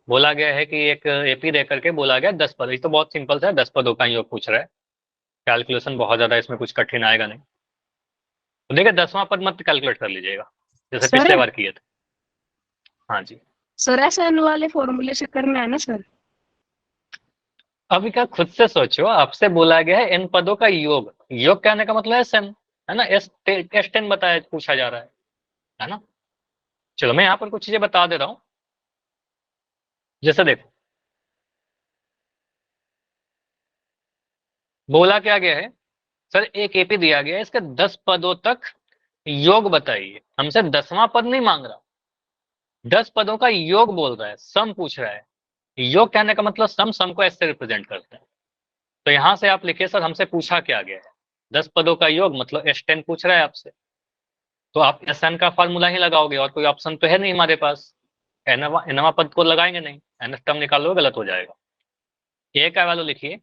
बोला गया है कि एक एपी दे करके बोला गया 10 पद, ये तो बहुत सिंपल सा है, 10 पदों का योग पूछ रहा है। कैलकुलेशन बहुत ज्यादा इसमें कुछ कठिन आएगा नहीं। तो देखिए 10वां पद मत कैलकुलेट कर लीजिएगा, जैसे सर पिछले बार किए थे। हाँ जी। सर ऐसे एन वाले फॉर्मूले से करना है ना सर? अभी क्या खुद से सोचो, आपसे बोला गया है इन पदों का योग, योग कहने का मतलब एस एन, है ना, एस टेन बताया पूछा जा रहा है ना। चलो मैं यहाँ पर कुछ चीजें बता दे रहा हूँ। जैसे देखो, बोला क्या गया है, सर एक एपी दिया गया है, इसके 10 पदों तक योग बताइए। हमसे 10वां पद नहीं मांग रहा, 10 पदों का योग बोल रहा है, सम पूछ रहा है। योग कहने का मतलब सम को एस से रिप्रेजेंट करते हैं। तो यहां से आप लिखिए सर हमसे पूछा क्या गया है, 10 पदों का योग मतलब एस टेन पूछ रहा है आपसे। तो आप एस एन का फॉर्मूला ही लगाओगे, और कोई ऑप्शन तो है नहीं हमारे पास। एनवा पद को लगाएंगे नहीं, एन टर्म निकालो गलत हो जाएगा। ए का वैल्यू लिखिए,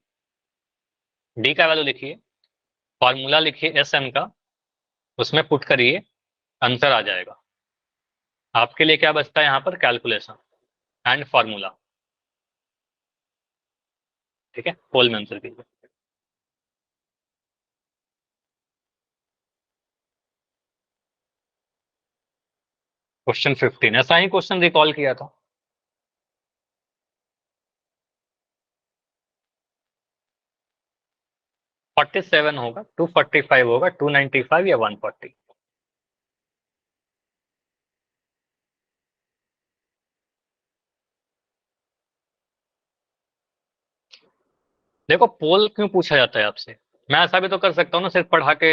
डी का वैल्यू लिखिए, फॉर्मूला लिखिए एस एन का, उसमें पुट करिए, आंसर आ जाएगा। आपके लिए क्या बचता है यहाँ पर, कैलकुलेशन एंड फॉर्मूला। ठीक है, पोल में आंसर कीजिए। क्वेश्चन 15, ऐसा ही क्वेश्चन रिकॉल किया था। फोर्टी सेवन होगा, 245 होगा, 295 या 140। देखो पोल क्यों पूछा जाता है आपसे, मैं ऐसा भी तो कर सकता हूँ ना, सिर्फ पढ़ा के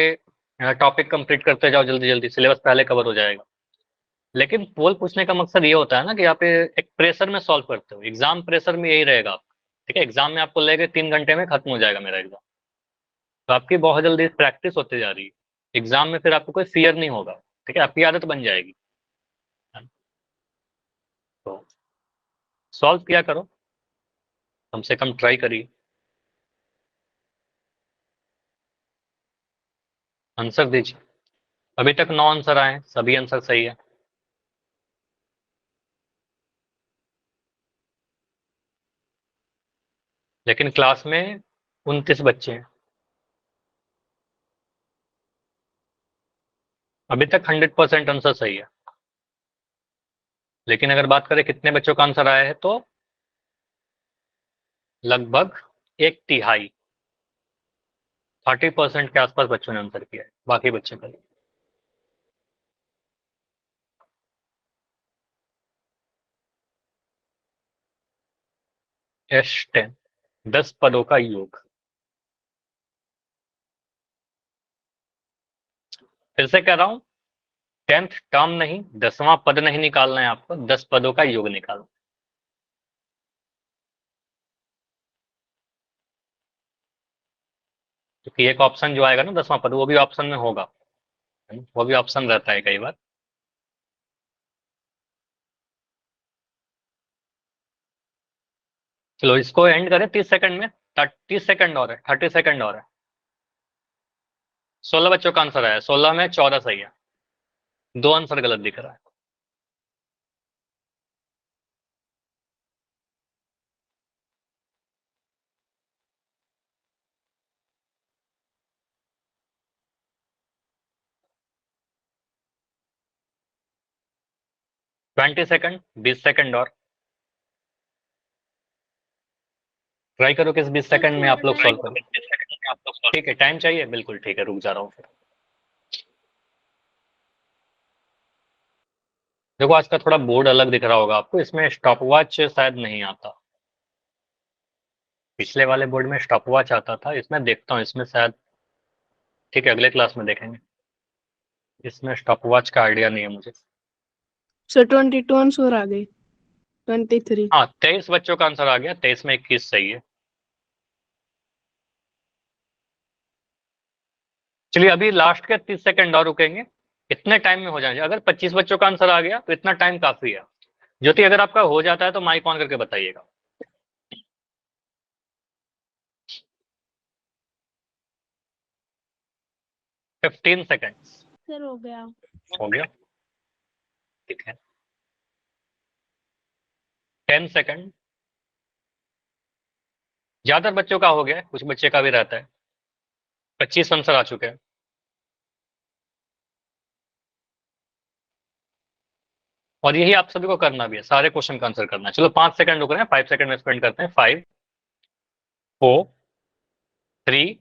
टॉपिक कंप्लीट करते जाओ, जल्दी जल्दी सिलेबस पहले कवर हो जाएगा। लेकिन पोल पूछने का मकसद ये होता है ना कि आप एक प्रेशर में सॉल्व करते हो, एग्जाम प्रेशर में यही रहेगा आपका। ठीक है, एग्जाम में आपको लगेगा 3 घंटे में खत्म हो जाएगा मेरा एग्जाम, तो आपकी बहुत जल्दी प्रैक्टिस होती जा रही है। एग्जाम में फिर आपको कोई फियर नहीं होगा। ठीक है, आपकी आदत बन जाएगी। तो सॉल्व किया करो, कम से कम ट्राई करिए। आंसर दीजिए। अभी तक 9 आंसर आए, सभी आंसर सही है। लेकिन क्लास में 29 बच्चे हैं। अभी तक 100% आंसर सही है। लेकिन अगर बात करें कितने बच्चों का आंसर आया है, तो लगभग एक तिहाई, 30% के आसपास बच्चों ने आंसर किया है, बाकी बच्चे का। एस टेन, 10 पदों का योग। फिर से कह रहा हूं, 10th टर्म नहीं, 10वां पद नहीं निकालना है आपको, 10 पदों का योग निकालना। क्योंकि एक ऑप्शन जो आएगा ना 10वां पद, वो भी ऑप्शन में होगा, है ना? वो भी ऑप्शन रहता है कई बार। चलो इसको एंड करें 30 सेकंड में, 30 सेकंड और है, 30 सेकंड और है। 16 बच्चों का आंसर आया, 16 में 14 सही है, 2 आंसर गलत दिख रहा है। 20 सेकंड, 20 सेकंड और ट्राई करो, किस 20 सेकंड में थोड़ा आप लोग टाइम। सॉल्व करो। ठीक है, टाइम चाहिए, बिल्कुल ठीक है, रुक जा रहा हूँ फिर। देखो आज का थोड़ा बोर्ड अलग दिख रहा होगा आपको, इसमें स्टॉप वॉच शायद नहीं आता। पिछले वाले बोर्ड में स्टॉप वॉच आता था, इसमें देखता हूँ, इसमें शायद। ठीक है, अगले क्लास में देखेंगे। इसमें स्टॉप वॉच का आइडिया नहीं है मुझे। सर 22 आंसर आ गए, 23। हाँ, 23 बच्चों का आंसर आ गया, 23 में 21 सही है। चलिए अभी लास्ट के 30 सेकंड और रुकेंगे, इतने टाइम में हो जाएंगे। अगर 25 बच्चों का आंसर आ गया तो इतना टाइम काफी है। ज्योति अगर आपका हो जाता है तो माइक ऑन करके बताइएगा। 15 सेकंड। सर हो गया। हो गया, ठीक है। 10 सेकंड। ज्यादातर बच्चों का हो गया है, कुछ बच्चे का भी रहता है। 25 आंसर आ चुके हैं। और यही आप सभी को करना भी है, सारे क्वेश्चन का आंसर करना है। चलो 5 सेकंड रुक रहे हैं, 5 सेकंड में स्पेंड करते हैं। 5, 4, 3,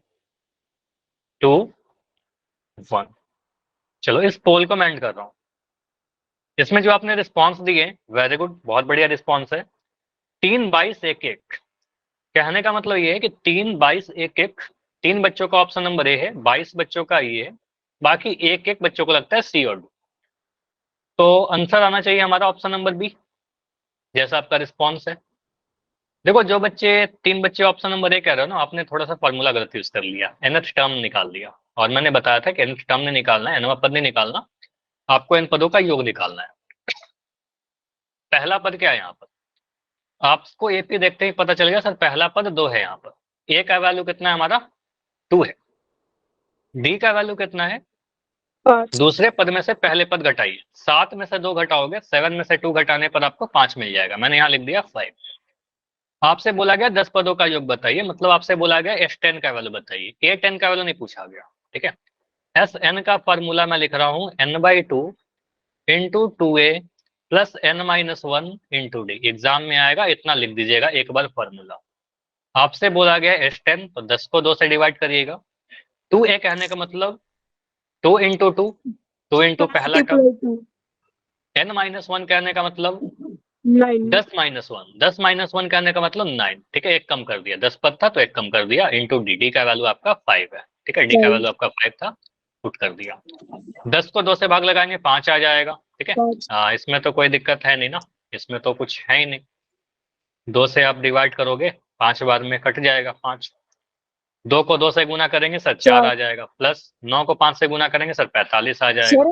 2, 1। चलो इस पोल को मैं एंड कर रहा हूँ। इसमें जो आपने रिस्पॉन्स दिए, वेरी गुड, बहुत बढ़िया रिस्पॉन्स है। 3, 22, 1, 1। कहने का मतलब ये है कि 3, 22, 1, 1। 3 बच्चों का ऑप्शन नंबर ए है, 22 बच्चों का ये है, बाकी 1, 1 बच्चों को लगता है सी और डी। तो आंसर आना चाहिए हमारा ऑप्शन नंबर बी, जैसा आपका रिस्पॉन्स है। देखो जो बच्चे 3 बच्चे ऑप्शन नंबर ए कह रहे हो ना, आपने थोड़ा सा फॉर्मूला गलत यूज कर लिया, nth टर्म निकाल लिया। और मैंने बताया था कि nth टर्म नहीं निकालना है, nवां पद नहीं निकालना, आपको इन पदों का योग निकालना है। पहला पद क्या है यहाँ पर, आपको एपी देखते ही पता चल गया सर, पहला पद 2 है यहाँ पर। ए का वैल्यू कितना है हमारा, 2 है। डी का वैल्यू कितना है, 5। दूसरे पद में से पहले पद घटाइए। 7 में से 2 घटाओगे, 7 में से 2 घटाने पर आपको 5 मिल जाएगा। मैंने यहाँ लिख दिया 5। आपसे बोला गया 10 पदों का योग बताइए, मतलब आपसे बोला गया S10 का वैल्यू बताइए, A10 का वैल्यू नहीं पूछा गया। ठीक है, Sn का फॉर्मूला मैं लिख रहा हूँ n/2 into 2a plus n-1 into D. Exam में आएगा, इतना लिख दीजिएगा एक बार फॉर्मूला। आपसे बोला गया S10, तो 10 को 2 से डिवाइड करिएगा। 2a कहने का मतलब 2 इंटू 2, 2 इंटू पहला टर्म। n-1 कहने का मतलब 9। 10-1, 10-1 कहने का मतलब 9। ठीक है, एक कम कर दिया, 10 पद था तो एक कम कर दिया, इंटू डी। डी का वैल्यू आपका 5 है। ठीक है, डी का वैल्यू आपका 5 था, पुट कर दिया। 10 को 2 से भाग लगाएंगे, 5 आ जाएगा। ठीक है, 5। इसमें तो कोई दिक्कत है नहीं ना, इसमें तो कुछ है ही नहीं। 2 से आप डिवाइड करोगे, 5 बार में कट जाएगा 5। 2 को 2 से गुना करेंगे सर 4 4। आ जाएगा, प्लस 9 को 5 से गुना करेंगे सर 45 आ जाएगा। सर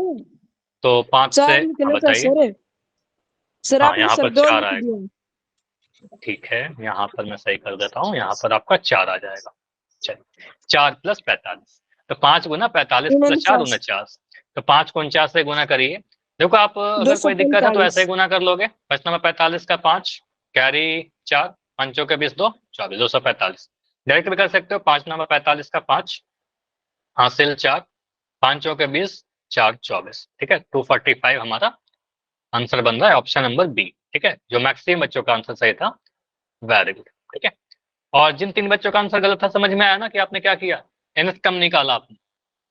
तो 5 से, 4 हाँ निकला था बताइए। सर। सर हाँ आपने यहाँ सर पर 2 4 लिख आएगा, दिया। ठीक है, यहाँ पर मैं सही कर देता हूँ, यहाँ पर आपका 4 आ जाएगा। चलिए, 4 प्लस 45, तो 5 गुना 45 प्लस 4 49। 49। तो 5 को 49 से गुना करिए। देखो आप दो अगर सौ कोई दिक्कत है तो पैंतालीस ऐसे ही गुना कर लोगे। 5 नंबर 45 का 5, कैरी 4, 5 के 20, 2 24, 245। डायरेक्ट भी कर सकते हो, 5 नंबर 45 का 5, हासिल 4, 5 के 20, 4 24। ठीक है, 245 हमारा आंसर बन रहा है, ऑप्शन नंबर बी। ठीक है, जो मैक्सिमम बच्चों का आंसर सही था। Very good. ठीक है, और जिन 3 बच्चों का आंसर गलत था, समझ में आया ना कि आपने क्या किया, nth कम निकाला आपने,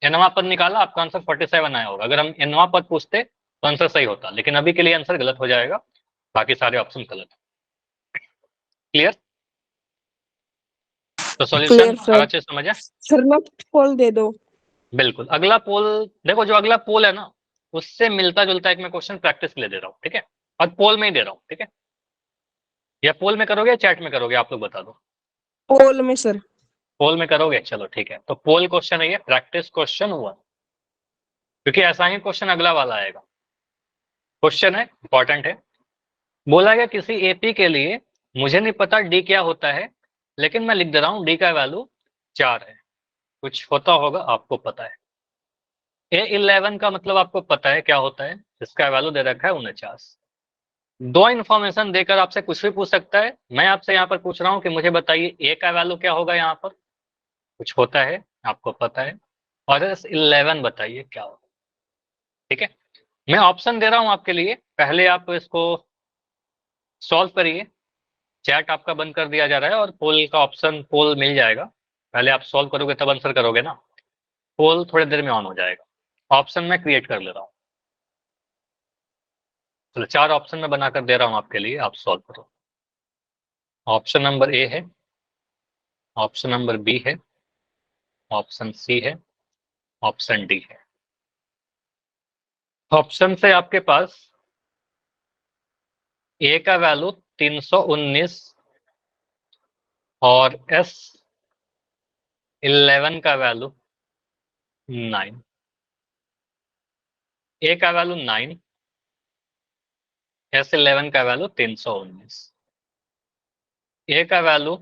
nवां पद निकाला, आपका आंसर 47 आया होगा। अगर हम nवां पद पूछते तो आंसर सही होता, लेकिन अभी के लिए आंसर गलत हो जाएगा, बाकी सारे ऑप्शन गलत। क्लियर, तो सॉल्यूशन क्लियर हर सर। अच्छे समझे। सर नेक्स्ट पोल दे दो। बिल्कुल, अगला पोल। देखो जो अगला पोल है ना, उससे मिलता जुलता एक मैं क्वेश्चन प्रैक्टिस के लिए दे रहा हूँ। ठीक है, और पोल में ही दे रहा हूँ। ठीक है, या पोल में करोगे या चैट में करोगे, आप लोग बता दो। पोल में सर। पोल में करोगे, चलो ठीक है। तो पोल क्वेश्चन है ये, प्रैक्टिस क्वेश्चन 1, क्योंकि ऐसा ही क्वेश्चन अगला वाला आएगा। क्वेश्चन है, इंपॉर्टेंट है। बोला गया किसी एपी के लिए, मुझे नहीं पता डी क्या होता है, लेकिन मैं लिख दे रहा हूँ डी का वैल्यू 4 है। कुछ होता होगा आपको पता है। A11 का मतलब आपको पता है क्या होता है, इसका वैल्यू दे रखा है 49। दो इन्फॉर्मेशन देकर आपसे कुछ भी पूछ सकता है। मैं आपसे यहाँ पर पूछ रहा हूँ कि मुझे बताइए ए का वैल्यू क्या होगा, यहाँ पर कुछ होता है आपको पता है, और S11 बताइए क्या होगा। ठीक है, मैं ऑप्शन दे रहा हूँ आपके लिए, पहले आप इसको सॉल्व करिए। चैट आपका बंद कर दिया जा रहा है और पोल का ऑप्शन, पोल मिल जाएगा। पहले आप सॉल्व करोगे तब आंसर करोगे ना, पोल थोड़ी देर में ऑन हो जाएगा। ऑप्शन मैं क्रिएट कर ले रहा हूँ। चलो 4 ऑप्शन में बनाकर दे रहा हूँ आपके लिए, आप सॉल्व करो। ऑप्शन नंबर ए है, ऑप्शन नंबर बी है, ऑप्शन सी है, ऑप्शन डी है। ऑप्शन से आपके पास ए का वैल्यू 319 और S11 का वैल्यू 9। ए का वैल्यू 9, S11 का वैल्यू 319। ए का वैल्यू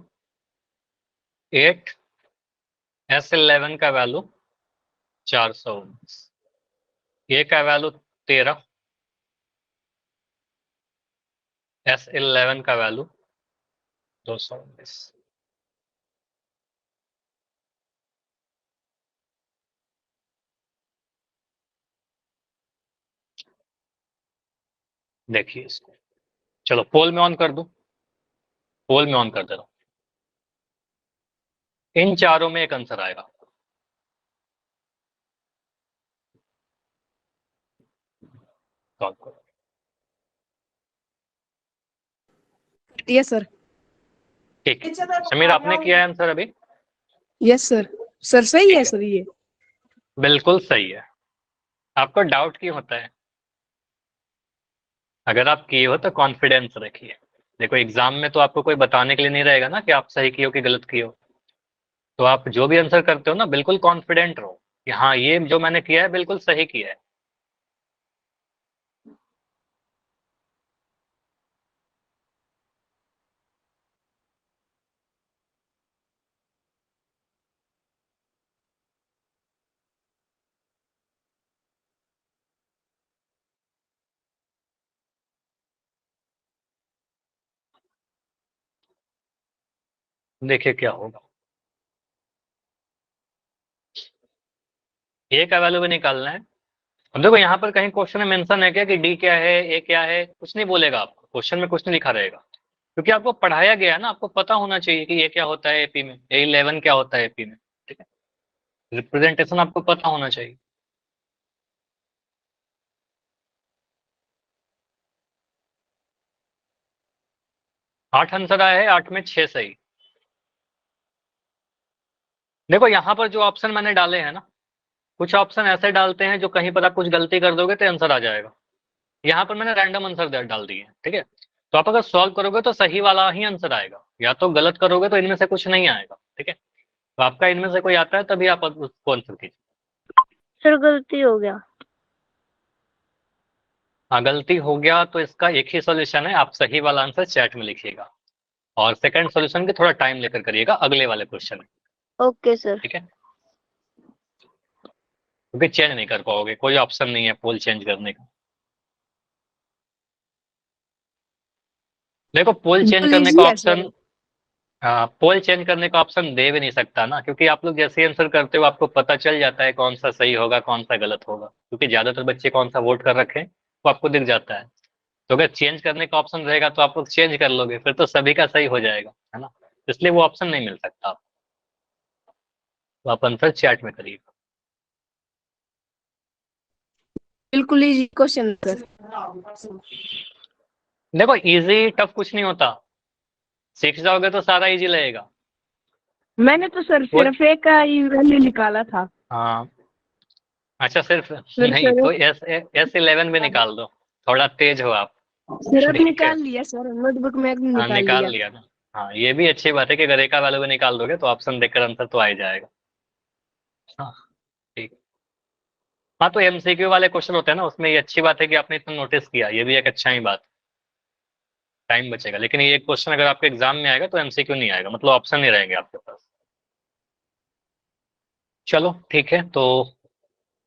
8, S11 का वैल्यू 419। ए का वैल्यू 13, S11 का वैल्यू 219। देखिए इसको, चलो पोल में ऑन कर दूं, पोल में ऑन कर दे रहा हूं। इन चारों में एक आंसर आएगा। सॉल्व करो। Yes sir. ठीक है समीर, आपने किया है आंसर अभी? Yes sir. सर सही ठीक है है, सर ये। बिल्कुल सही है। आपको डाउट क्यों होता है? अगर आप किए हो तो कॉन्फिडेंस रखिए। देखो एग्जाम में तो आपको कोई बताने के लिए नहीं रहेगा ना कि आप सही किए हो कि गलत किए हो। तो आप जो भी आंसर करते हो ना, बिल्कुल कॉन्फिडेंट रहो कि हाँ ये जो मैंने किया है बिल्कुल सही किया है। देखिए क्या होगा। ए का वैल्यू भी निकालना है। अब देखो यहाँ पर कहीं क्वेश्चन में मेंशन है क्या कि डी क्या है, ए क्या है? कुछ नहीं बोलेगा आपको, क्वेश्चन में कुछ नहीं लिखा रहेगा, क्योंकि आपको पढ़ाया गया है ना। आपको पता होना चाहिए कि ये क्या होता है एपी में, A11 क्या होता है एपी में। ठीक है, रिप्रेजेंटेशन आपको पता होना चाहिए। 8 आंसर आया है, 8 में 6 सही। देखो यहाँ पर जो ऑप्शन मैंने डाले हैं ना, कुछ ऑप्शन ऐसे डालते हैं जो कहीं पर आप कुछ गलती कर दोगे तो आंसर आ जाएगा। यहाँ पर मैंने रैंडम आंसर डाल दिए हैं। ठीक है, तो आप अगर सॉल्व करोगे तो सही वाला ही आंसर आएगा, या तो गलत करोगे तो इनमें से कुछ नहीं आएगा। ठीक है, तो आपका इनमें से कोई आता है तभी आप उसको आंसर कीजिए। सर गलती हो गया। हाँ गलती हो गया तो इसका एक ही सॉल्यूशन है, आप सही वाला आंसर चैट में लिखिएगा, और सेकंड सॉल्यूशन के थोड़ा टाइम लेकर करिएगा अगले वाले क्वेश्चन में। Okay sir. ठीक है, क्योंकि चेंज नहीं कर पाओगे, कोई ऑप्शन नहीं है पोल चेंज करने का। देखो पोल चेंज करने का इजी है सर। ऑप्शन, पोल चेंज करने का ऑप्शन दे भी नहीं सकता ना, क्योंकि आप लोग जैसे आंसर करते हो आपको पता चल जाता है कौन सा सही होगा कौन सा गलत होगा, क्योंकि ज्यादातर बच्चे कौन सा वोट कर रखे हैं वो आपको दिख जाता है। तो अगर चेंज करने का ऑप्शन रहेगा तो आप लोग चेंज कर लोगे, फिर तो सभी का सही हो जाएगा, है ना। इसलिए वो ऑप्शन नहीं मिल सकता आपको। तो आप आंसर चैट में करिए। बिल्कुल इजी क्वेश्चन सर। देखो इजी टफ कुछ नहीं होता, सीख जाओगे तो सारा इजी लगेगा। मैंने तो सर पोल, सिर्फ एक का ही वैल्यू निकाला था। हाँ अच्छा सिर्फ फिर नहीं सर तो S11 भी निकाल दो, थोड़ा तेज हो आप। सिर्फ ठीक है, निकाल लिया सर, नोटबुक में एक हाँ निकाल निकाल लिया। लिया ना। हाँ ये भी अच्छी बात है कि अगर एक का वैल्यू भी निकाल दोगे तो ऑप्शन देखकर आंसर तो आ ही जाएगा। हाँ ठीक। हाँ तो एमसीक्यू वाले क्वेश्चन होते हैं ना, उसमें ये अच्छी बात है कि आपने इतना नोटिस किया, ये भी एक अच्छा ही बात। टाइम बचेगा, लेकिन ये क्वेश्चन अगर आपके एग्जाम में आएगा तो एमसीक्यू नहीं आएगा, मतलब ऑप्शन नहीं रहेंगे आपके पास। चलो ठीक है, तो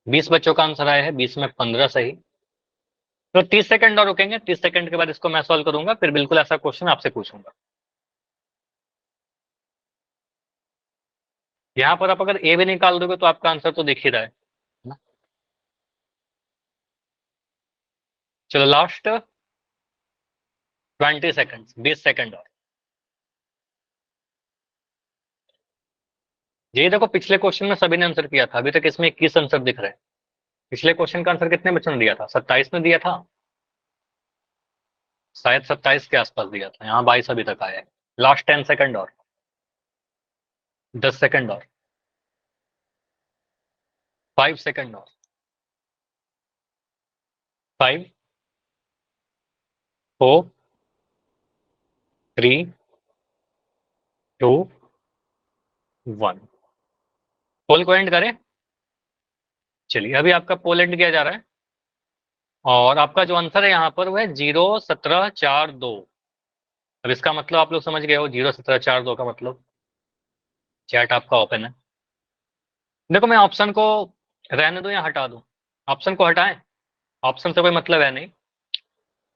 20 बच्चों का आंसर आया है, 20 में 15 सही। तो 30 सेकंड और रुकेंगे, 30 सेकंड के बाद इसको मैं सॉल्व करूंगा, फिर बिल्कुल ऐसा क्वेश्चन आपसे पूछूंगा। यहाँ पर आप अगर ए भी निकाल दोगे तो आपका आंसर तो दिख ही रहा है ना। चलो लास्ट 20 सेकंड, 20 सेकंड और। ये देखो पिछले क्वेश्चन में सभी ने आंसर किया था, अभी तक इसमें 21 आंसर दिख रहे हैं। पिछले क्वेश्चन का आंसर कितने बच्चों ने दिया था? 27 ने दिया था, शायद 27 के आसपास दिया था। यहाँ 22 अभी तक आया है। लास्ट 10 सेकंड और, 10 सेकंड और, 5 सेकंड और, 5, 4, 3, 2, 1। पोल को एंड करें। चलिए अभी आपका पोल एंड किया जा रहा है, और आपका जो आंसर है यहाँ पर वो है 0, 17, 4, 2। अब इसका मतलब आप लोग समझ गए हो, 0, 17, 4, 2 का मतलब। चैट आपका ओपन है। देखो मैं ऑप्शन को रहने दूं या हटा दूं? ऑप्शन को हटाएं, ऑप्शन से कोई मतलब है नहीं।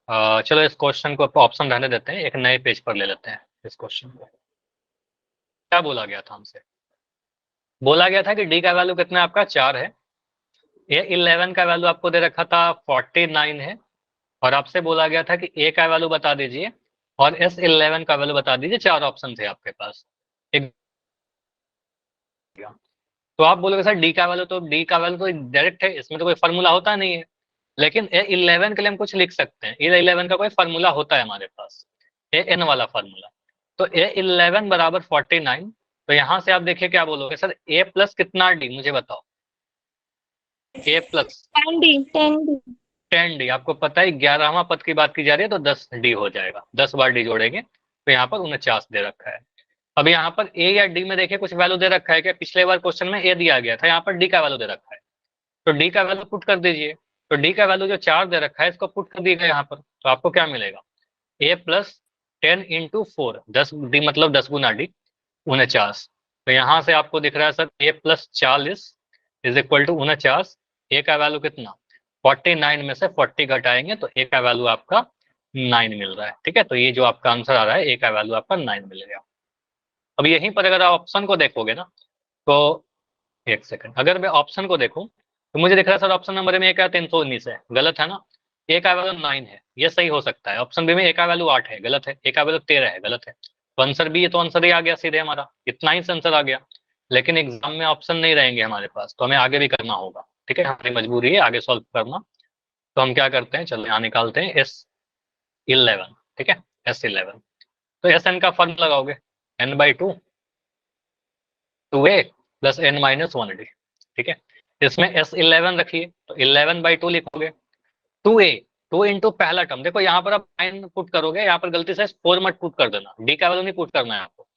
चलो इस क्वेश्चन को ऑप्शन रहने देते हैं, एक नए पेज पर ले लेते हैं इस क्वेश्चन को। क्या बोला गया था हमसे? बोला गया था कि डी का वैल्यू कितना है आपका 4 है, ए 11 का वैल्यू आपको दे रखा था 49 है, और आपसे बोला गया था कि ए का वैल्यू बता दीजिए और एस 11 का वैल्यू बता दीजिए। 4 ऑप्शन थे आपके पास। एक तो आप बोलोगे सर डी का वैल्यू तो डायरेक्ट है, इसमें तो कोई फॉर्मूला होता नहीं है। लेकिन ए 11 के लिए हम कुछ लिख सकते हैं। ए 11 का कोई फॉर्मूला होता है हमारे पास, ए एन वाला फॉर्मूला। तो ए 11 बराबर 49। तो यहां से आप देखिए क्या बोलोगे सर, ए प्लस कितना डी मुझे बताओ। ए प्लस 10 डी। आपको पता है 11वां पद की बात की जा रही है तो 10 डी हो जाएगा, 10 बार डी जोड़ेंगे तो यहाँ पर 49 दे रखा है। अब यहाँ पर ए या डी में देखिए कुछ वैल्यू दे रखा है क्या? पिछले बार क्वेश्चन में ए दिया गया था, यहाँ पर डी का वैल्यू दे रखा है, तो डी का वैल्यू पुट कर दीजिए। तो डी का वैल्यू जो 4 दे रखा है इसको पुट कर दीजिएगा यहाँ पर, तो आपको क्या मिलेगा? ए प्लस 10 इंटू 4, 10 डी मतलब 10 गुना डी, 49। तो यहाँ से आपको दिख रहा है sir A plus 40 is equal to 49। A का वैल्यू कितना? 49 में से 40 घटाएंगे तो ए का वैल्यू आपका 9 मिल रहा है। ठीक है, तो ये जो आपका आंसर आ रहा है ए का वैल्यू आपका 9 मिल गया। अब यहीं पर अगर आप ऑप्शन को देखोगे ना, तो एक सेकंड, अगर मैं ऑप्शन को देखूं तो मुझे दिख रहा है सर ऑप्शन नंबर में ए का 319 है, गलत है ना? ए का वैल्यू 9 है, ये सही हो सकता है। ऑप्शन बी में ए का वैल्यू 8 है, गलत है। ए का वैल्यू 13 है, गलत है। तो आंसर बी, ये तो आंसर ही आ गया सीधे हमारा, इतना ही आंसर आ गया। लेकिन एग्जाम में ऑप्शन नहीं रहेंगे हमारे पास, तो हमें आगे भी करना होगा। ठीक है, हमारी मजबूरी है आगे सॉल्व करना। तो हम क्या करते हैं, चलो यहाँ निकालते हैं S11। ठीक है, S11। तो एस एन का फॉर्म लगाओगे, n/2 2a plus n minus 1d। ठीक है, इसमें S11 रखिए तो 11/2 लिखोगे। 2a, 2 इंटू पहला टर्म, देखो यहाँ पर आप 9 पुट करोगे, यहाँ पर गलती से 4 मत पुट कर देना, डी का वैल्यू नहीं पुट करना है आपको।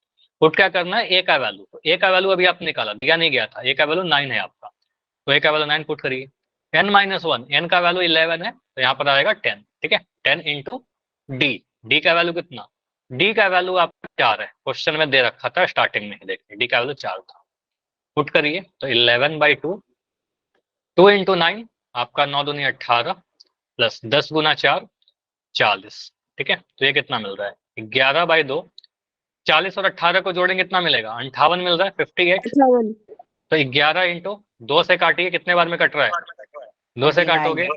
पुट क्या करना है? ए का वैल्यू। तो ए का वैल्यू अभी आप निकाला, दिया नहीं गया था, ए का वैल्यू 9 है आपका, तो ए का वैल्यू 9 पुट करिए। n माइनस 1, एन का वैल्यू 11 है तो यहाँ पर आएगा 10। ठीक है, 10 इंटू डी, डी का वैल्यू कितना? डी का वैल्यू आपका 4 है, क्वेश्चन में दे रखा था स्टार्टिंग में, देखिए डी का वैल्यू 4 था। पुट करिए तो 11/2, 2 इंटू 9 आपका 9 दूनी 18 प्लस 10 गुना 4 40। ठीक है, तो ये कितना मिल रहा है? 11/2। 40 और 18 को जोड़ेंगे कितना मिलेगा? 58 मिल रहा है, 58। 58। तो 11 इंटू 2 से काटिए, कितने बार में कट रहा है? 2 से काटोगे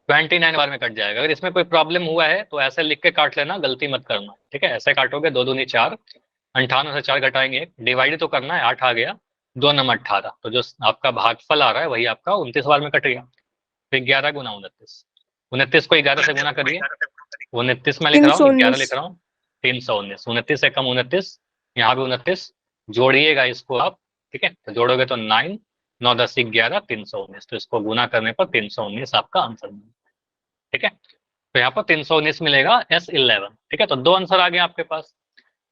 29 बार में कट जाएगा। अगर इसमें कोई प्रॉब्लम हुआ है तो ऐसे लिख के काट लेना, गलती मत करना। ठीक है, ऐसे काटोगे 2 दूनी 4, 58 से 4 घटाएंगे, डिवाइड तो करना है, 8 आ गया, 2 नंबर 18, तो जो आपका भागफल आ रहा है वही आपका 29 बार में कट गया। तो 11 गुना 29, 29 को 11 से गुना करिए, 29 में लिख रहा हूँ, 11 लिख रहा हूँ, 319। 29 से कम 29, यहाँ भी 29, जोड़िएगा इसको आप। ठीक है, तो जोड़ोगे तो 9, 9 10 11, 319, तो इसको गुना करने पर 319 आपका आंसर मिलेगा। ठीक है, तो यहाँ पर 319 मिलेगा S11। ठीक है, तो 2 आंसर आ गए आपके पास।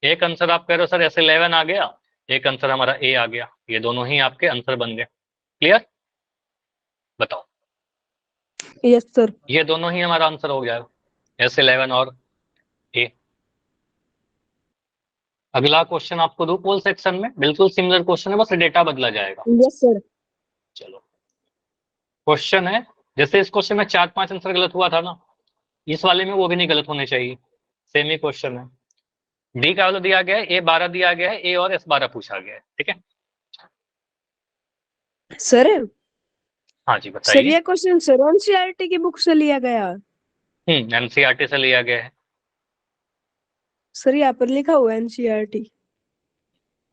एक आंसर आप कह रहे हो सर S11 आ गया, एक आंसर हमारा ए आ गया, ये दोनों ही आपके आंसर बन गए। क्लियर? बताओ, यस सर। ये दोनों ही हमारा आंसर हो गया, S11 और ए। अगला क्वेश्चन आपको दो पोल सेक्शन में, बिल्कुल सिमिलर क्वेश्चन है, बस डेटा बदला जाएगा। Yes sir. चलो, क्वेश्चन है, जैसे इस क्वेश्चन में 4-5 आंसर गलत हुआ था ना, इस वाले में वो भी नहीं गलत होने चाहिए, सेम ही क्वेश्चन है। डी का वैल्यू दिया गया है, A12 दिया गया है, ए और S12 पूछा गया है। ठीक है सर, हाँ जी सर बताइए। ये क्वेश्चन सर एनसीईआरटी की बुक से लिया गया। एनसीईआरटी से लिया गया है। सर यहाँ पर लिखा हुआ है एनसीईआरटी।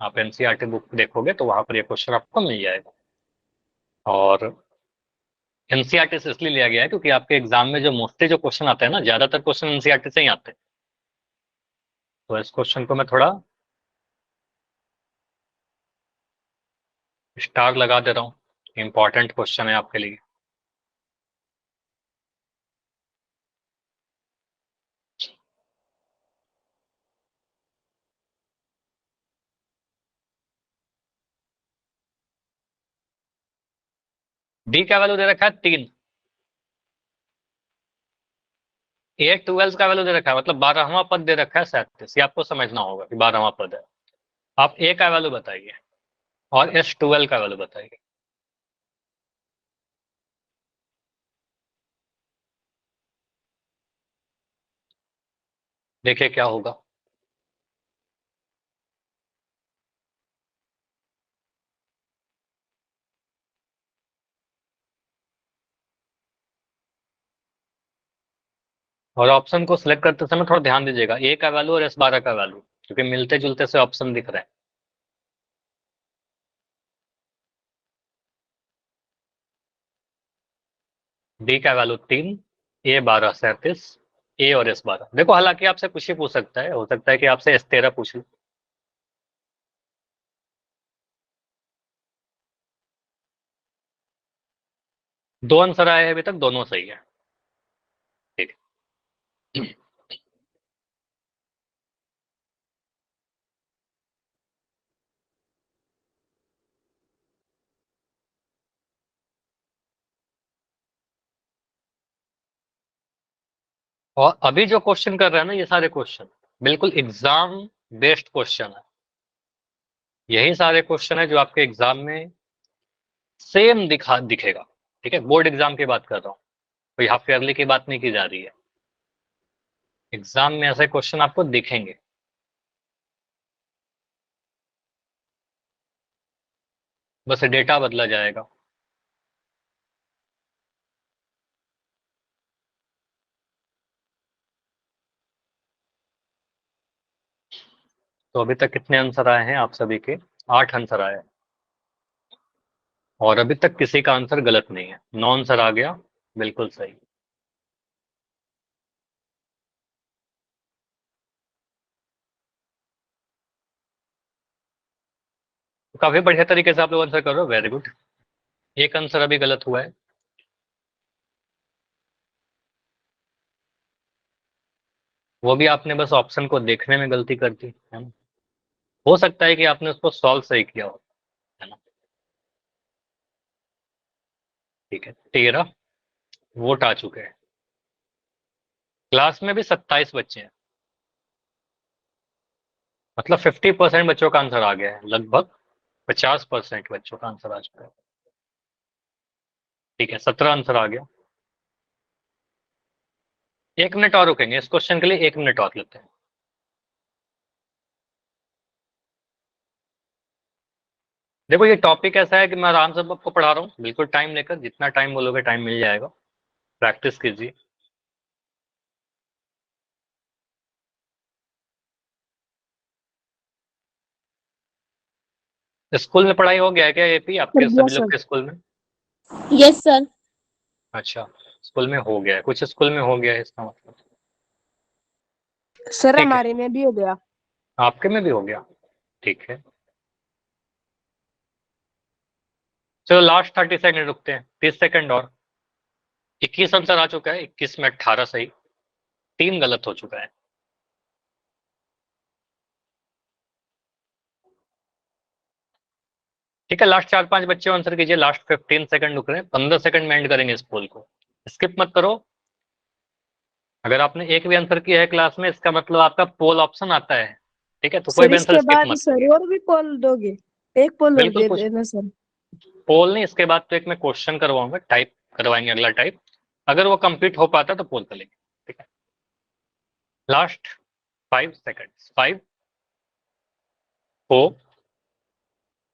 आप एनसीईआरटी बुक देखोगे तो वहां पर ये क्वेश्चन आपको मिल जाएगा। और एनसीईआरटी से इसलिए लिया गया है क्योंकि आपके एग्जाम में जो मोस्टली जो क्वेश्चन आते हैं ना, ज्यादातर क्वेश्चन एनसीईआरटी से ही आते हैं। तो इस क्वेश्चन को मैं थोड़ा स्टार लगा दे रहा हूँ, इंपॉर्टेंट क्वेश्चन है आपके लिए। डी का वैल्यू दे रखा है 3, ए 12 का वैल्यू दे रखा है, मतलब 12वां पद दे रखा है 37, ये आपको समझना होगा कि 12वां पद है। आप ए का वैल्यू बताइए और S12 का वैल्यू बताइए। देखिए क्या होगा। और ऑप्शन को सिलेक्ट करते समय थोड़ा ध्यान दीजिएगा, ए का वैल्यू और S12 का वैल्यू, क्योंकि मिलते जुलते से ऑप्शन दिख रहे हैं। डी का वैल्यू 3, A12 37, ए और S12। देखो हालांकि आपसे कुछ ही पूछ सकता है, हो सकता है कि आपसे S13 पूछ ले। दो आंसर आए हैं अभी तक, दोनों सही है। ठीक है। और अभी जो क्वेश्चन कर रहे हैं ना, ये सारे क्वेश्चन बिल्कुल एग्जाम बेस्ड क्वेश्चन है। यही सारे क्वेश्चन है जो आपके एग्जाम में सेम दिखेगा। ठीक है, बोर्ड एग्जाम की बात कर रहा हूँ, कोई हाफ ईयरली की बात नहीं की जा रही है। एग्जाम में ऐसे क्वेश्चन आपको दिखेंगे। बस डेटा बदला जाएगा। तो अभी तक कितने आंसर आए हैं आप सभी के? 8 आंसर आए हैं। और अभी तक किसी का आंसर गलत नहीं है, 9 आंसर आ गया बिल्कुल सही। तो काफी बढ़िया तरीके से आप लोग आंसर कर रहे हो, वेरी गुड। एक आंसर अभी गलत हुआ है। वो भी आपने बस ऑप्शन को देखने में गलती कर दी है ना। हो सकता है कि आपने उसको सॉल्व सही किया हो, है ना। ठीक है, 13 वोट आ चुके हैं। क्लास में भी 27 बच्चे हैं, मतलब 50% बच्चों का आंसर आ गया है, लगभग 50% बच्चों का आंसर आ चुका है। ठीक है, 17 आंसर आ गया। 1 मिनट और रुकेंगे इस क्वेश्चन के लिए, 1 मिनट और लेते हैं। देखो ये टॉपिक ऐसा है कि मैं आराम से आपको पढ़ा रहा हूँ, बिल्कुल टाइम लेकर, जितना टाइम बोलोगे टाइम मिल जाएगा। प्रैक्टिस कीजिए। स्कूल में पढ़ाई हो गया है क्या एपी कर आपके दिया सभी लोग सर। के स्कूल में? Yes sir. अच्छा, स्कूल में हो गया है, कुछ स्कूल में हो गया है इसका मतलब। सर ठीक है, हमारे में भी हो गया। आपके में भी हो गया। ठीक है, चलो लास्ट 30 सेकंड रुकते हैं, 30 सेकंड और। 21 आंसर आ चुका है, 21 में 18 सही, 3 गलत हो चुका है। ठीक है, लास्ट 4-5 बच्चे आंसर कीजिए। लास्ट 15 सेकंड रुक रहे हैं, 15 सेकंड में एंड करेंगे इस पोल को। स्किप मत करो। अगर आपने एक भी आंसर किया है क्लास में, इसका मतलब आपका पोल ऑप्शन आता है। ठीक है, तो कोई सर भी आंसर इसके स्किप बाद मत सर करिए। और भी पोल दोगे? एक पोल और बिल्कुल, दे कुछ देना सर। पोल नहीं, इसके बाद तो एक मैं क्वेश्चन करवाऊंगा, टाइप करवाएंगे अगला टाइप। अगर वो कंप्लीट हो पाता तो पोल करेंगे। ठीक है, लास्ट 5 सेकंड, 5, 4,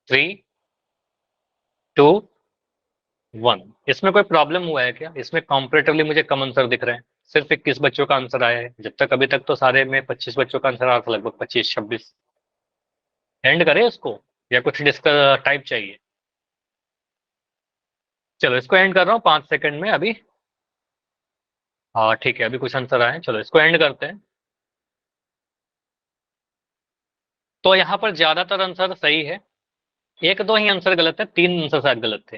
3, 2, 1। इसमें कोई प्रॉब्लम हुआ है क्या? इसमें कॉम्परेटिवली मुझे कम आंसर दिख रहे हैं, सिर्फ 21 बच्चों का आंसर आया है। जब तक अभी तक तो सारे में 25 बच्चों का आंसर आया था, लगभग 25-26। एंड करें इसको या कुछ डिस्कस टाइप चाहिए? चलो इसको एंड कर रहा हूँ 5 सेकंड में अभी। हाँ ठीक है, अभी कुछ आंसर आए हैं, चलो इसको एंड करते हैं। तो यहाँ पर ज्यादातर आंसर सही है, एक दो ही आंसर गलत है, 3 आंसर शायद गलत थे।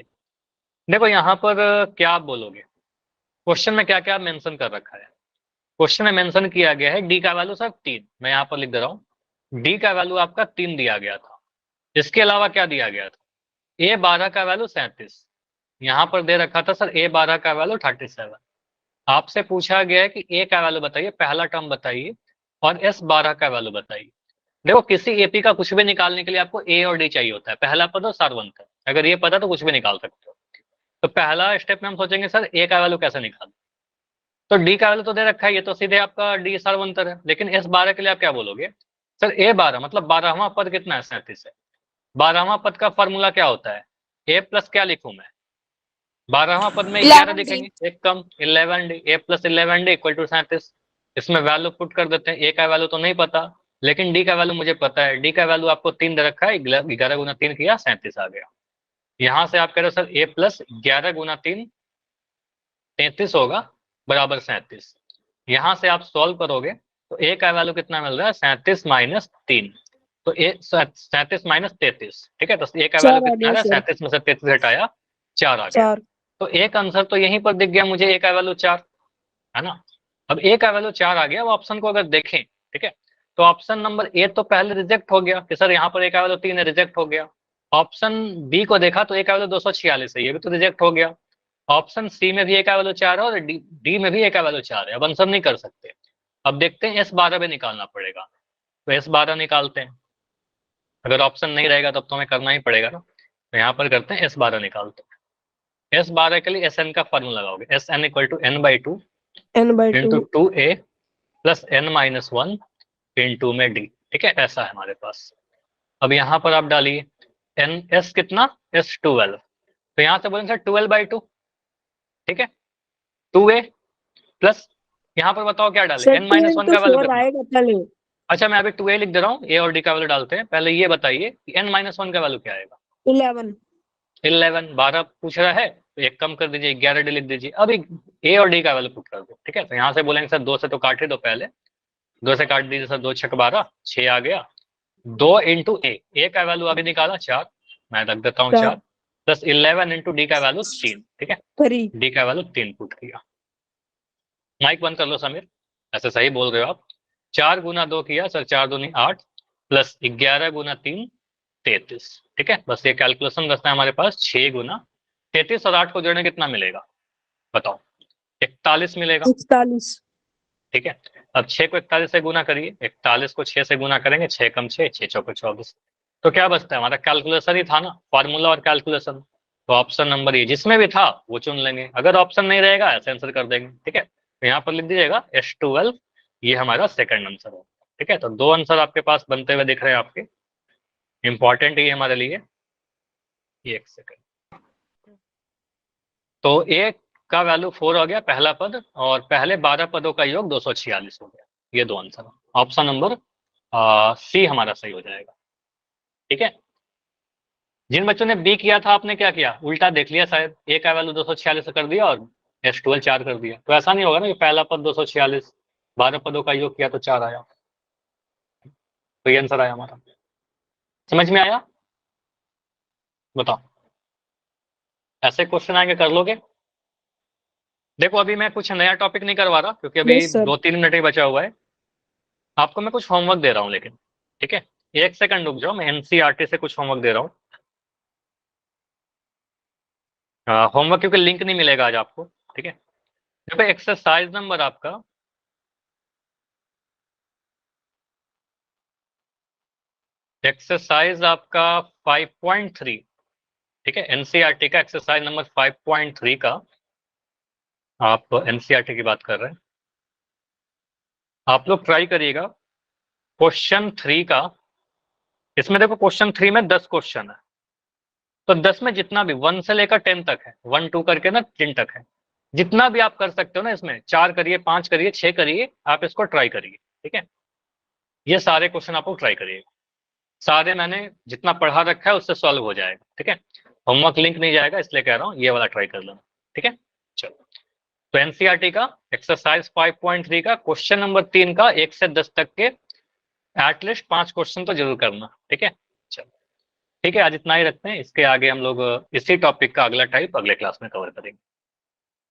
देखो यहाँ पर क्या आप बोलोगे, क्वेश्चन में क्या क्या मेंशन कर रखा है? क्वेश्चन में मेंशन किया गया है डी का वैल्यू सर 3, मैं यहाँ पर लिख दे रहा हूँ। डी का वैल्यू आपका 3 दिया गया था। इसके अलावा क्या दिया गया था? A12 का वैल्यू 37। यहाँ पर दे रखा था सर A12 का वैल्यू 37। आपसे पूछा गया है कि ए का वैल्यू बताइए, पहला टर्म बताइए, और S12 का वैल्यू बताइए। देखो किसी एपी का कुछ भी निकालने के लिए आपको ए और डी चाहिए होता है, पहला पद और सार्वंत। अगर ये पता तो कुछ भी निकाल सकते हो। तो पहला स्टेप में हम सोचेंगे सर ए का वैल्यू कैसे निकालें। तो डी का वैल्यू तो दे रखा है, ये तो सीधे आपका डी सार्वंतर है। लेकिन इस 12 के लिए आप क्या बोलोगे सर, ए 12 मतलब 12वां पद कितना है, 37 है। 12वां पद का फॉर्मूला क्या होता है, ए प्लस क्या लिखूं मैं, 12वां पद में 11 लिखेंगे, एक कम 11d, A plus 11d equal to 37। इसमें वैल्यू पुट कर देते हैं, ए का वैल्यू तो नहीं पता लेकिन डी का वैल्यू मुझे पता है। डी का वैल्यू आपको 3 दे रखा है, 11 गुना 3 किया 37 आ गया। यहाँ से आप कह रहे हो सर ए प्लस 11 गुना 3 33 होगा बराबर 37। यहाँ से आप सॉल्व करोगे तो ए का वैल्यू कितना मिल रहा है, 37 माइनस 3, तो ए 37 माइनस 33, ठीक है। तो ए का वैल्यू कितना आ रहा है, 37 में से 33 हटाया 4 आ गया। तो एक आंसर तो यहीं पर दिख गया मुझे, ए का वैल्यू 4 है ना। अब ए का वैल्यू 4 आ गया। अब ऑप्शन को अगर देखें, ठीक है, तो ऑप्शन नंबर ए तो पहले रिजेक्ट हो गया कि सर यहाँ पर ए का वैल्यू 3 है, रिजेक्ट हो गया। ऑप्शन बी को देखा तो ए का वैल्यू 246 है, ये भी तो रिजेक्ट हो गया। ऑप्शन सी में भी ए का वैल्यू 4 है और डी में भी ए का वैल्यू 4 है। अब आंसर नहीं कर सकते। अब देखते हैं S12 भी निकालना पड़ेगा, तो S12 निकालते हैं। अगर ऑप्शन नहीं रहेगा तब तो हमें करना ही पड़ेगा ना। तो यहाँ पर करते हैं S12 निकालते हैं। S12 के लिए SN का फॉर्मूला लगाओगे, SN equal to n/2 into 2a plus n-1 into में d, ठीक है, ऐसा है हमारे पास। अब यहाँ पर आप डालिए S कितना, S12, तो यहाँ से बोलेंगे सर 12/2, ठीक है, 2a प्लस यहाँ पर बताओ क्या डाले, n-1 का वैल्यू कितना। अच्छा मैं अभी 2a लिख दे रहा हूँ, a और d का वैल्यू डालते हैं। पहले ये बताइए कि n-1 का वैल्यू क्या आएगा, 11 12 पूछ रहा है तो एक कम कर दीजिए, 11d लिख दीजिए। अब ए और डी का वैल्यू पुट कर दो, ठीक है। तो यहाँ से बोलेंगे सर 2 से तो काट ही दो, पहले 2 से काट दीजिए सर, 2 6 12 6 आ गया। 2 इंटू ए का वैल्यू अभी निकाला 4, मैं रख देता हूँ 4 प्लस 11 इंटू डी का वैल्यू 3, ठीक है, डी का वैल्यू 3 पुट किया। माइक बंद कर लो समीर, ऐसे सही बोल रहे हो आप। 4 गुना 2 किया सर, 4 दूनी 8 प्लस 11 गुना 3 33, ठीक है। बस ये कैलकुलेशन बचता है हमारे पास, 6 गुना 33 और 8 को जोड़ने कितना मिलेगा बताओ, 41 मिलेगा, 41, ठीक है। अब 6 को 41 से गुना करिए, 41 को 6 से गुना करेंगे, 6 कम 6 6 चौके 24, तो क्या बचता है हमारा, कैलकुलेशन ही था ना, फार्मूला और कैलकुलेशन। तो ऑप्शन नंबर ये जिसमें भी था वो चुन लेंगे, अगर ऑप्शन नहीं रहेगा ऐसे आंसर कर देंगे, ठीक है। तो यहाँ पर लिख दीजिएगा S12, ये हमारा सेकंड आंसर है, ठीक है। तो 2 आंसर आपके पास बनते हुए दिख रहे हैं आपके, इंपॉर्टेंट ही हमारे लिए। एक सेकंड, तो ए का वैल्यू 4 हो गया पहला पद, और पहले 12 पदों का योग 246 हो गया। ये 2 आंसर, ऑप्शन नंबर सी हमारा सही हो जाएगा, ठीक है। जिन बच्चों ने बी किया था आपने क्या किया, उल्टा देख लिया शायद, ए का वैल्यू 246 कर दिया और S12 4 कर दिया। तो ऐसा नहीं होगा ना कि पहला पद 246, 12 पदों का योग किया तो 4 आया, तो ये आंसर आया हमारा। समझ में आया, बताओ ऐसे क्वेश्चन आएंगे कर लोगे। देखो अभी मैं कुछ नया टॉपिक नहीं करवा रहा क्योंकि अभी 2-3 मिनट ही बचा हुआ है। आपको मैं कुछ होमवर्क दे रहा हूँ लेकिन, ठीक है, 1 सेकंड रुक जाओ, मैं NCERT से कुछ होमवर्क दे रहा हूँ। होमवर्क क्योंकि लिंक नहीं मिलेगा आज आपको, ठीक है। देखो एक्सरसाइज नंबर आपका एक्सरसाइज आपका 5.3, ठीक है, NCERT का एक्सरसाइज नंबर 5.3 का, आप NCERT की बात कर रहे हैं, आप लोग ट्राई करिएगा क्वेश्चन 3 का। इसमें देखो क्वेश्चन 3 में 10 क्वेश्चन है, तो 10 में जितना भी 1 से लेकर 10 तक है, 1 2 करके ना 10 तक है, जितना भी आप कर सकते हो ना, इसमें 4 करिए, 5 करिए, 6 करिए, आप इसको ट्राई करिए, ठीक है। ये सारे क्वेश्चन आप लोग ट्राई करिए, सारे मैंने जितना पढ़ा रखा है उससे सॉल्व हो जाएगा, ठीक है। होमवर्क लिंक नहीं जाएगा इसलिए कह रहा हूँ, ये वाला ट्राई कर लेना, ठीक है। चलो, तो NCERT का एक्सरसाइज 5.3 का क्वेश्चन नंबर 3 का 1 से 10 तक के एटलीस्ट 5 क्वेश्चन तो जरूर करना, ठीक है। चलो ठीक है, आज इतना ही रखते हैं, इसके आगे हम लोग इसी टॉपिक का अगला टाइप अगले क्लास में कवर करेंगे।